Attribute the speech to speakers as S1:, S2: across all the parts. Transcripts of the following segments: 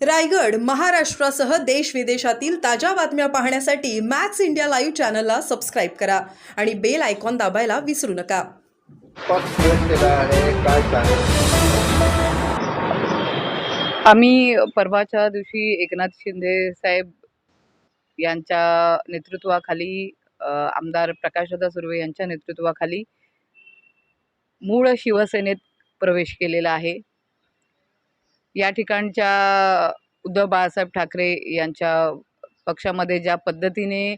S1: रायगड महाराष्ट्रासह देश विदेशातील ताज्या बातम्या पाहण्यासाठी मॅक्स इंडिया लाईव्ह चॅनलला सबस्क्राईब करा आणि बेल आयकॉन दाबायला विसरू नका.
S2: पक्ष केला आहे काय सांगेल?
S3: आम्ही परवाच्या दिवशी एकनाथ शिंदे साहेब यांच्या नेतृत्वाखाली आमदार प्रकाशदादा सुर्वे यांच्या नेतृत्वाखाली मूळ शिवसेनेत प्रवेश केलेला आहे. या ठिकाणच्या उद्धव बाळासाहेब ठाकरे यांच्या पक्षामध्ये ज्या पद्धतीने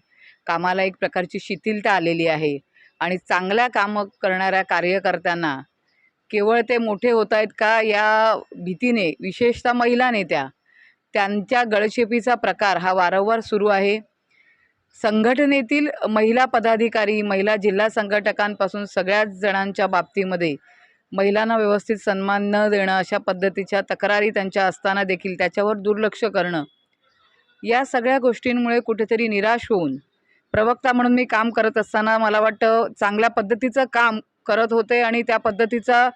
S3: कामाला एक प्रकारची शिथिलता आलेली आहे आणि चांगल्या कामं करणाऱ्या कार्यकर्त्यांना केवळ ते मोठे होत आहेत का या भीतीने विशेषतः महिला नेत्या त्यांच्या गळचेपीचा प्रकार हा वारंवार सुरू आहे. संघटनेतील महिला पदाधिकारी, महिला जिल्हा संघटकांपासून सगळ्याच जणांच्या बाबतीमध्ये महिलांना व्यवस्थित सन्मान न देणं, अशा पद्धतीच्या तक्रारी त्यांच्या असताना देखील त्याच्यावर दुर्लक्ष करणं, या सगळ्या गोष्टींमुळे कुठेतरी निराश होऊन प्रवक्ता म्हणून मी काम करत असताना मला वाटतं चांगल्या पद्धतीचं काम करत होते आणि त्या पद्धतीचा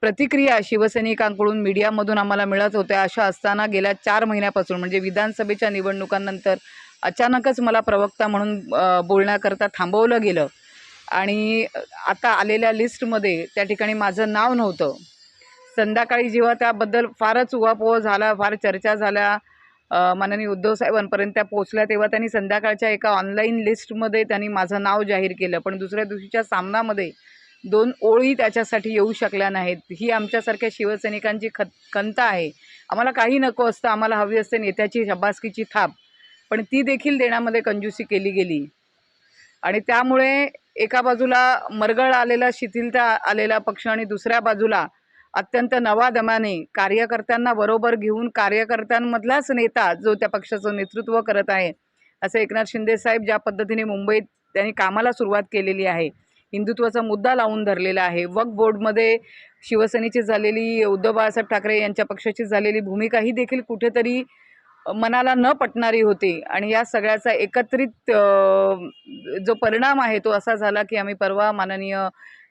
S3: प्रतिक्रिया शिवसैनिकांकडून मीडियामधून आम्हाला मिळत होत्या. अशा असताना गेल्या 4 महिन्यापासून म्हणजे विधानसभेच्या निवडणुकांनंतर अचानकच मला प्रवक्ता म्हणून बोलण्याकरता थांबवलं गेलं आणि आता आलेल्या लिस्टमध्ये त्या ठिकाणी माझं नाव नव्हतं. संध्याकाळी जेव्हा त्याबद्दल फारच उहापोह झाला, फार चर्चा झाल्या, माननीय उद्धव साहेबांपर्यंत त्या पोचल्या, तेव्हा त्यांनी संध्याकाळच्या एका ऑनलाईन लिस्टमध्ये त्यांनी माझं नाव जाहीर केलं. पण दुसऱ्या दिवशीच्या सामनामध्ये 2 ओळी त्याच्यासाठी येऊ शकल्या नाहीत. ही आमच्यासारख्या शिवसैनिकांची खंत आहे. आम्हाला काही नको असतं, आम्हाला हवी असते नेत्याची शाबासकीची थाप, पण ती देखील देण्यामध्ये कंजूसी केली गेली आणि त्यामुळे एका बाजूला मरगळ आलेला, शिथिलता आलेला पक्ष आणि दुसऱ्या बाजूला अत्यंत नवादमाने कार्यकर्त्यांना बरोबर घेऊन कार्यकर्त्यांमधलाच नेता जो त्या पक्षाचं नेतृत्व करत आहे असे एकनाथ शिंदे साहेब ज्या पद्धतीने मुंबईत त्यांनी कामाला सुरुवात केलेली आहे, हिंदुत्वाचा मुद्दा लावून धरलेला आहे, वक्फ बोर्डमध्ये शिवसेनेची झालेली, उद्धव बाळासाहेब ठाकरे यांच्या पक्षाची झालेली भूमिका ही देखील कुठेतरी मनाला न पटणारी होती आणि या सगळ्याचा एकत्रित जो परिणाम आहे तो असा झाला की आम्ही परवा माननीय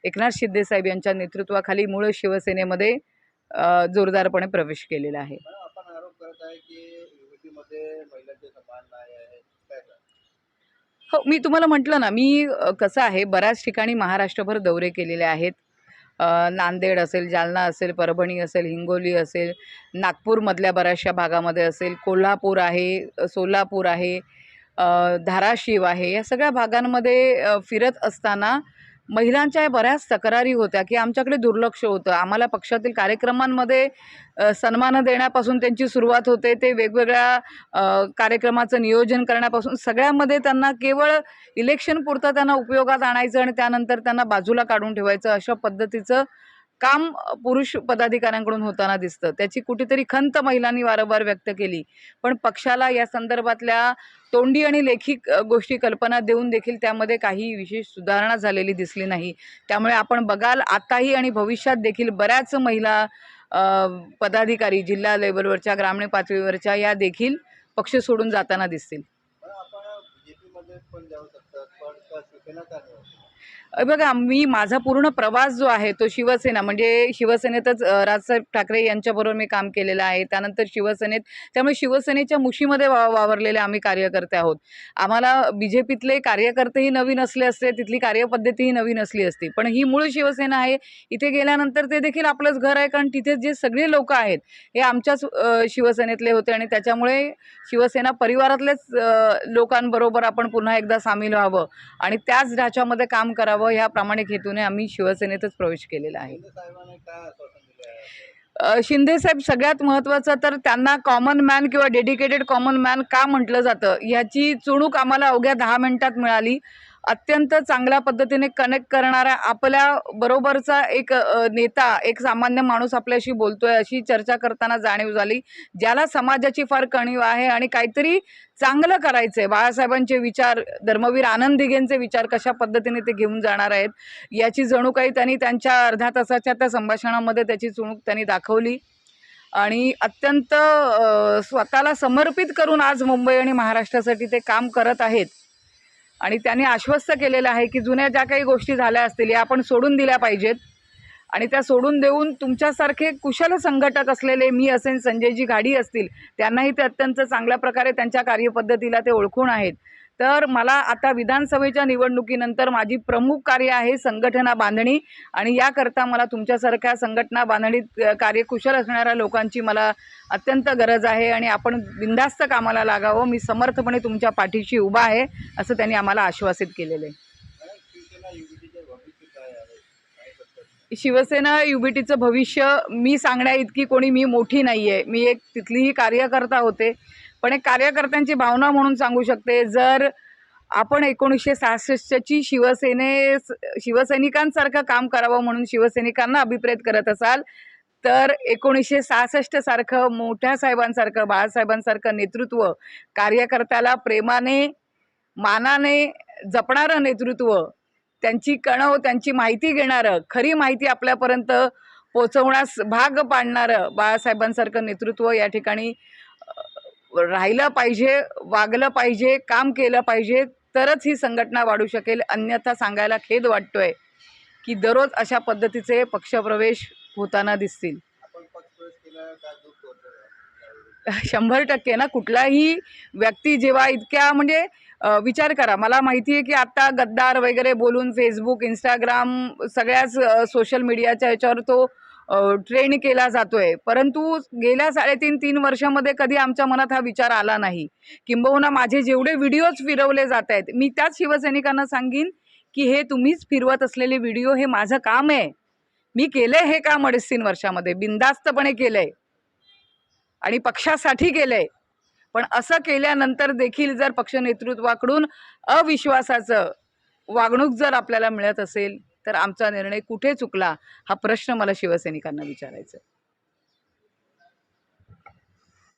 S3: एकनाथ शिंदे साहेब यांच्या नेतृत्वाखाली मूळ शिवसेनेमध्ये जोरदारपणे प्रवेश केलेला आहे.
S2: आपण आरोप करत आहे की युतीमध्ये महिलांचे सन्मान नाही आहे, काय सांगाल?
S3: हो, मी तुम्हाला म्हटलं ना, मी कसं आहे बऱ्याच ठिकाणी महाराष्ट्रभर दौरे केलेले आहेत. नांदेड असेल, जालना असेल, परभणी असेल, हिंगोली असेल, नागपूरमधल्या बऱ्याचशा भागामध्ये असेल, कोल्हापूर आहे, सोलापूर आहे, धाराशिव आहे, या सगळ्या भागांमध्ये फिरत असताना महिलांच्या बऱ्याच तक्रारी होत्या की आमच्याकडे दुर्लक्ष होतं. आम्हाला पक्षातील कार्यक्रमांमध्ये सन्मान देण्यापासून त्यांची सुरुवात होते, ते वेगवेगळ्या कार्यक्रमाचं नियोजन करण्यापासून सगळ्यामध्ये त्यांना केवळ इलेक्शनपुरतं त्यांना उपयोगात आणायचं आणि त्यानंतर त्यांना बाजूला काढून ठेवायचं, अशा पद्धतीचं काम पुरुष पदाधिकाऱ्यांकडून होताना दिसतं. त्याची कुठेतरी खंत महिलांनी वारंवार व्यक्त केली, पण पक्षाला या संदर्भातल्या तोंडी आणि लेखी गोष्टी कल्पना देऊन देखील त्यामध्ये काही विशेष सुधारणा झालेली दिसली नाही. त्यामुळे आपण बघाल आताही आणि भविष्यात देखील बऱ्याच महिला पदाधिकारी जिल्हा लेवलवरच्या, ग्रामीण पातळीवरच्या या देखील पक्ष सोडून जाताना दिसतील.
S2: आपण बीजेपीमध्ये पण जाऊ शकतात, पण का शिवसेना का नाही?
S3: बघा, माझा पूर्ण प्रवास जो आहे तो शिवसेना म्हणजे शिवसेनेतच राजसाहेब ठाकरे यांच्याबरोबर मी काम केलेलं आहे, त्यानंतर शिवसेनेत, त्यामुळे शिवसेनेच्या मुशीमध्ये वावरलेले आम्ही कार्यकर्ते आहोत. आम्हाला बीजेपीतले कार्यकर्तेही नवीन असले असते, तिथली कार्यपद्धतीही नवीन असली असती, पण ही मूळ शिवसेना आहे. इथे गेल्यानंतर ते देखील आपलंच घर आहे, कारण तिथे जे सगळे लोक आहेत हे आमच्याच शिवसेनेतले होते आणि त्याच्यामुळे शिवसेना परिवारातलेच लोकांबरोबर आपण पुन्हा एकदा सामील व्हावं आणि त्याच ढाच्यामध्ये काम करावं, ह्या प्रामाणिक हेतूने आम्ही शिवसेनेतच प्रवेश केलेला आहे.
S2: शिंदे साहेबांनी काय आश्वासन दिले आहे?
S3: शिंदे साहेब सगळ्यात महत्त्वाचं तर त्यांना कॉमन मॅन किंवा डेडिकेटेड कॉमन मॅन का म्हटलं जातं ह्याची चुणूक आम्हाला अवघ्या 10 मिनिटात मिळाली. अत्यंत चांगल्या पद्धतीने कनेक्ट करणारा आपल्या बरोबरचा एक नेता, एक सामान्य माणूस आपल्याशी बोलतोय अशी चर्चा करताना जाणीव झाली, ज्याला समाजाची फार कणीव आहे आणि काहीतरी चांगलं करायचं आहे. बाळासाहेबांचे विचार, धर्मवीर आनंद दिघेंचे विचार कशा पद्धतीने ते घेऊन जाणार आहेत याची जणू काही त्यांनी त्यांच्या अर्ध्या तासाच्या त्या संभाषणामध्ये त्याची चुणूक त्यांनी दाखवली आणि अत्यंत स्वतःला समर्पित करून आज मुंबई आणि महाराष्ट्रासाठी ते काम करत आहेत. आणि त्यांनी आश्वस्त केलेलं आहे की जुन्या ज्या काही गोष्टी झाल्या असतील या आपण सोडून दिल्या पाहिजेत आणि त्या सोडून देऊन तुमच्यासारखे कुशल संघटक असलेले मी असेन, संजयजी घाडी असतील, त्यांनाही ते अत्यंत चांगल्या प्रकारे त्यांच्या कार्यपद्धतीला ते ओळखून आहेत. तर मला आता विधानसभेच्या निवडणुकीनंतर माझी प्रमुख कार्य आहे संघटना बांधणी, आणि याकरता मला तुमच्यासारख्या संघटना बांधणीत कार्यकुशल असणाऱ्या लोकांची मला अत्यंत गरज आहे. आणि आपण बिनधास्त कामाला लागावं. मी समर्थपणे तुमच्या पाठीशी उभा आहे, असं त्यांनी आम्हाला आश्वासित केलेलं आहे.
S2: शिवसेना युबीटीचे भविष्य काय आहे? काय करतात?
S3: शिवसेना युबीटीचं भविष्य मी सांगण्या इतकी कोणी मी मोठी नाही आहे. मी एक तिथलीही कार्यकर्ता होते, पण एक कार्यकर्त्यांची भावना म्हणून सांगू शकते. जर आपण 1966ची शिवसैनिकांसारखं काम करावं म्हणून शिवसैनिकांना अभिप्रेत करत असाल, तर 1966 सारखं मोठ्या साहेबांसारखं, बाळासाहेबांसारखं नेतृत्व, कार्यकर्त्याला प्रेमाने मानाने जपणारं नेतृत्व, त्यांची कणव, त्यांची माहिती घेणारं, खरी माहिती आपल्यापर्यंत पोचवण्यास भाग पाडणारं बाळासाहेबांसारखं नेतृत्व या ठिकाणी राहिलं पाहिजे, वागलं पाहिजे, काम केलं पाहिजे, तरच ही संघटना वाढू शकेल. अन्यथा सांगायला खेद वाटतोय की दररोज अशा पद्धतीचे पक्षप्रवेश होताना दिसतील.
S2: आपण पक्षप्रवेश केला का दुःख होतं?
S3: 100% ना. कुठलाही व्यक्ती जेव्हा इतक्या म्हणजे विचार करा, मला माहिती आहे की आता गद्दार वगैरे बोलून फेसबुक, इंस्टाग्राम सगळ्याच सोशल मीडियाच्या ह्याच्यावर तो ट्रेंड केला जातोय, परंतु गेल्या 3.5 वर्षामध्ये कधी आमच्या मनात हा विचार आला नाही. किंबहुना माझे जेवढे व्हिडिओज फिरवले जात आहेत, मी त्याच शिवसैनिकांना सांगीन की हे तुम्हीच फिरवत असलेले व्हिडिओ हे माझं काम आहे. मी केलंय हे काम 3.5 वर्षामध्ये, बिनधास्तपणे केलंय आणि पक्षासाठी केलंय. पण असं केल्यानंतर देखील जर पक्ष नेतृत्वाकडून अविश्वासाचं वागणूक जर आपल्याला मिळत असेल, तर आमचा निर्णय कुठे चुकला हा प्रश्न मला शिवसैनिकांना विचारायचा आहे.